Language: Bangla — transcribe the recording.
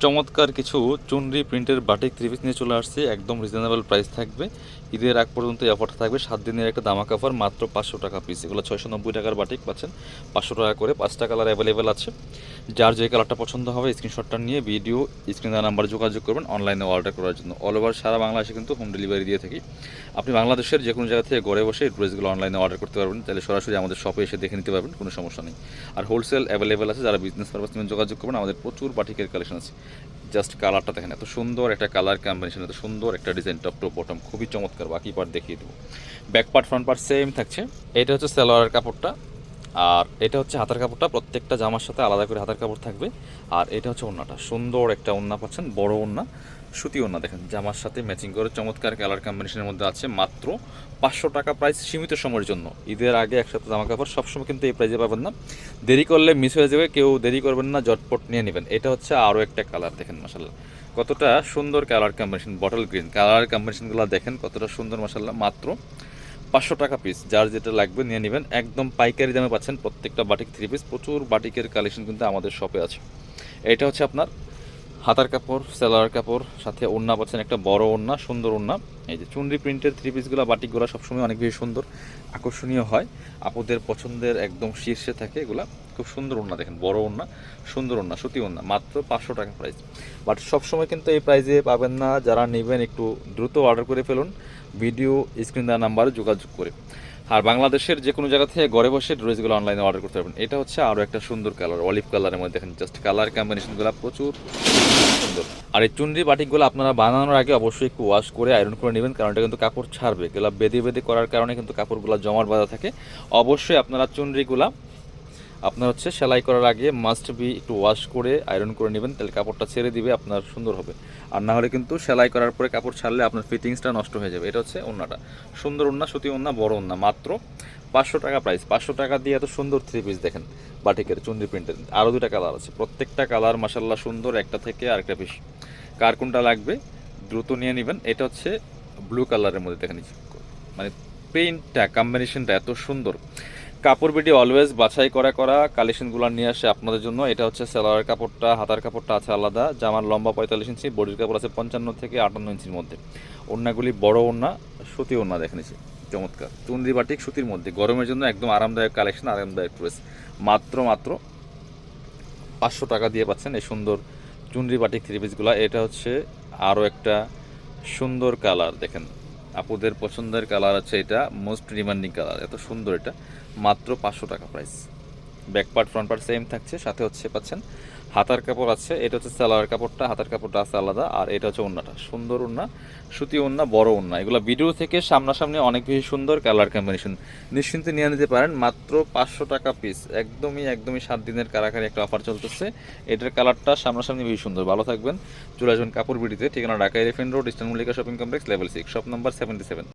চমৎকার কিছু চুনরি প্রিন্টের বাটিক থ্রি পিস নিয়ে চলে আসছে, একদম রিজনেবল প্রাইস থাকবে। ঈদের আগ পর্যন্ত এই অফারটা থাকবে, 7 দিনের একটা দামাক অফার, মাত্র 500 টাকা পিস। এগুলো 690 টাকার বাটিক পাচ্ছেন 500 টাকা করে। 5টা কালার অ্যাভেলেবেল আছে, যার যে কালারটা পছন্দ হবে স্ক্রিনশটটা নিয়ে ভিডিও স্ক্রিন দেওয়া নাম্বারে যোগাযোগ করবেন অনলাইনে অর্ডার করার জন্য। অল ওভার সারা বাংলাদেশে কিন্তু হোম ডেলিভারি দিয়ে থাকি। আপনি বাংলাদেশের যে কোনো জায়গা থেকে ঘরে বসে এই ড্রেসগুলো অনলাইনে অর্ডার করতে পারবেন, তাহলে সরাসরি আমাদের শপে এসে দেখে নিতে পারবেন, কোনো সমস্যা নেই। আর হোলসেল অ্যাভেলেবেল আছে, যারা বিজনেস পারপাস নিয়ে যোগাযোগ করবেন, আমাদের প্রচুর বাটিকের কালেকশন আছে। জাস্ট কালারটা দেখেন, এত সুন্দর একটা কালার কম্বিনেশন, এত সুন্দর একটা ডিজাইন, টপ টু বটম খুবই চমৎকার। বাকি পার্ট দেখিয়ে দেবো। Back part front part same থাকছে। এটা হচ্ছে সালোয়ারের কাপড়টা, আর এটা হচ্ছে হাতার কাপড়টা। প্রত্যেকটা জামার সাথে আলাদা করে হাতার কাপড় থাকবে। আর এটা হচ্ছে ওড়নাটা, সুন্দর একটা ওড়না পাচ্ছেন, বড় ওড়না, সুতি ওড়না দেখেন, জামার সাথে ম্যাচিং করে চমৎকার কালার কম্বিনেশনের মধ্যে আছে। মাত্র 500 টাকা প্রাইস, সীমিত সময়ের জন্য। ঈদের আগে একসাথে জামা কাপড় সবসময় কিন্তু এই প্রাইসে পাবেন না, দেরি করলে মিস হয়ে যাবে। কেউ দেরি করবেন না, জটপট নিয়ে নেবেন। এটা হচ্ছে আরও একটা কালার দেখেন, মাসাল্লাহ কতটা সুন্দর colour combination, bottle green colour কম্বিনেশনগুলো দেখেন কতটা সুন্দর মাসাল্লাহ। মাত্র 500 টাকা পিস, যার যেটা লাগবে নিয়ে নেবেন, একদম পাইকারি দামে পাচ্ছেন প্রত্যেকটা বাটিক থ্রি পিস। প্রচুর বাটিকের কালেকশন কিন্তু আমাদের শপে আছে। এটা হচ্ছে আপনার হাতার কাপড়, সেলার কাপড়, সাথে ওড়না পাচ্ছেন একটা বড় ওড়না, সুন্দর ওড়না। এই যে চুনরি প্রিন্টের থ্রি পিসগুলো, বাটিকগুলো সবসময় অনেক বেশি সুন্দর, আকর্ষণীয় হয়, আপুদের পছন্দের একদম শীর্ষে থাকে এগুলা। খুব সুন্দর ওড়না দেখেন, বড় ওড়না, সুন্দর ওড়না, সুতি ওড়না, মাত্র 500 টাকা প্রাইস। বাট সবসময় কিন্তু এই প্রাইসে পাবেন না, যারা নেবেন একটু দ্রুত অর্ডার করে ফেলুন ভিডিও স্ক্রিন দেওয়া নাম্বারে যোগাযোগ করে। আর বাংলাদেশের যে কোনো জায়গা থেকে ঘরে বসে ড্রেসগুলো অনলাইনে অর্ডার করতে পারবেন। এটা হচ্ছে আরও একটা সুন্দর কালার, অলিভ কালারের মধ্যে দেখেন, জাস্ট কালার কম্বিনেশনগুলো প্রচুর সুন্দর। আর এই চুনরি বাটিকগুলো আপনারা বানানোর আগে অবশ্যই একটু ওয়াশ করে আয়রন করে নেবেন, কারণ এটা কিন্তু কাপড় ছাড়বে। এগুলো বেঁধে বেঁধে করার কারণে কিন্তু কাপড়গুলো জমাট বাঁধা থাকে। অবশ্যই আপনারা চুনরিগুলা আপনার হচ্ছে সেলাই করার আগে মাস্ট বি একটু ওয়াশ করে আয়রন করে নেবেন, তাহলে কাপড়টা ছেড়ে দিবে, আপনার সুন্দর হবে। আর না হলে কিন্তু সেলাই করার পরে কাপড় ছাড়লে আপনার ফিটিংসটা নষ্ট হয়ে যাবে। এটা হচ্ছে ওড়নাটা, সুন্দর ওড়না, সুতি ওড়না, বড় ওড়না, মাত্র 500 টাকা প্রাইস। 500 টাকা দিয়ে এত সুন্দর থ্রি পিস দেখেন, বাটিকের চুনরি প্রিন্টের। আরও দুটা কালার আছে, প্রত্যেকটা কালার মাসাল্লাহ সুন্দর, একটা থেকে আরেকটা বেশি। কার কোনটা লাগবে দ্রুত নিয়ে নেবেন। এটা হচ্ছে ব্লু কালারের মধ্যে দেখেন, মানে প্রিন্টটা কম্বিনেশনটা এত সুন্দর। কাপড় বিডি অলওয়েজ বাছাই করা করা কালেকশনগুলো নিয়ে আসে আপনাদের জন্য। এটা হচ্ছে সালোয়ারের কাপড়টা, হাতার কাপড়টা আছে আলাদা, জামার লম্বা 45 ইঞ্চি, বডির কাপড় আছে 55 থেকে 58 ইঞ্চির মধ্যে। ওড়নাগুলি বড় ওড়না, সুতি ওড়না দেখেন, চমৎকার চুনরি বাটিক সুতির মধ্যে, গরমের জন্য একদম আরামদায়ক কালেকশন, আরামদায়ক ড্রেস। মাত্র 500 টাকা দিয়ে পাচ্ছেন এই সুন্দর চুনরি বাটিক থ্রি পিসগুলো। এটা হচ্ছে আরও একটা সুন্দর কালার দেখেন, আপুদের পছন্দের কালার আছে, এটা মোস্ট ডিমান্ডিং কালার, এত সুন্দর। এটা মাত্র 500 টাকা price. Back part front part same থাকছে, সাথে হচ্ছে পাচ্ছেন হাতার কাপড় আছে। এটা হচ্ছে সালোয়ার কাপড়টা, হাতার কাপড়টা আছে আলাদা। আর এটা হচ্ছে ওড়নাটা, সুন্দর ওড়না, সুতি ওড়না, বড় ওড়না। এগুলো ভিডিও থেকে সামনাসামনি অনেক বেশি সুন্দর কালার কম্বিনেশন, নিশ্চিন্তে নিয়ে নিতে পারেন। মাত্র 500 টাকা পিস, একদমই একদমই 7 দিনের কারাকারি একটা অফার চলতেছে। এটার কালারটা সামনাসামনি বেশি সুন্দর। ভালো থাকবেন, চলে আসবেন কাপড় বিডিতে। ঠিকানা Dhaka elephant road, eastern Mallika shopping complex, level 6, shop number 77।